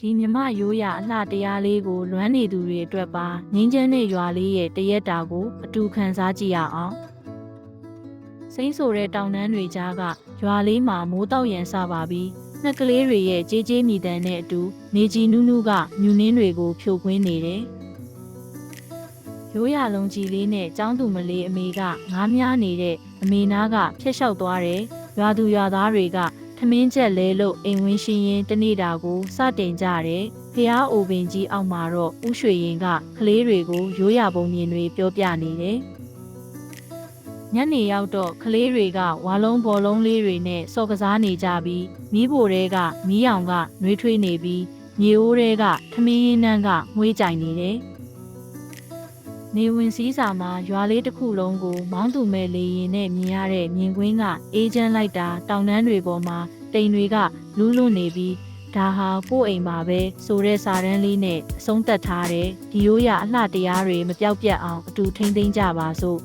ဒီမြမရိုးရာအလှတရားလေးကိုလွမ်းနေသူတွေအတွက်ပါငင်းချမ်းတဲ့ရွာလေးရဲ့တရက်တာကိုအတူခံစားကြည့်ရအောင်စိမ့်ဆိုတဲ့တောင်တန်းတွေကြားကရွာလေးမှာမိုးတောက်ရန်စပါပြီးနှက်ကလေးတွေရဲ့ကြေးကြေးမြည်တမ်းနဲ့အတူနေကြီးနူးနူးကမြူနှင်းတွေကိုဖြိုခွင်းနေတယ်ရိုးရာလုံးကြီးလေးနဲ့ចောင်းသူမလေးအမေကငားမြားနေတဲ့အမေနာကဖျက်လျှောက်သွားတယ်ရွာသူရွာသားတွေကထမင်းချက်လဲလို့အိမ်ဝင်းရှင်ရင်တနေ့တာကိုစတင်ကြတယ်ဖျားအိုပင်ကြီးအောက်မှာတော့ဦးရွှေရင်ကကလေးတွေကိုရိုးရာပုံမြင်တွေပြောပြနေတယ်ညနေရောက်တော့ကလေးတွေကဝါလုံးဘော်လုံးလေးတွေနဲ့စော်ကစားနေကြပြီးမီးဖိုတွေကမီးရောင်ကနှွေးထွေးနေပြီးမြေအိုးတွေကထမင်းရင်းနှန်းကငွေးကြိုင်နေတယ်နေဝင်စည်းစာမှာရွာလေးတစ်ခုလုံးကိုမောင်းသူမဲ့လေရင်နဲ့မြင်ရတဲ့မြင်ကွင်းကအေးချမ်းလိုက်တာတောင်တန်းတွေပေါ်မှာတိမ်တွေကလူးလွတ်နေပြီးဒါဟာကိုယ့်အိမ်မှာပဲဆိုတဲ့စာတန်းလေးနဲ့အဆုံးသတ်ထားတဲ့ဒီရိုးရာအလှတရားတွေမပြောက်ပြတ်အောင်အတူထိမ့်သိမ်းကြပါစို့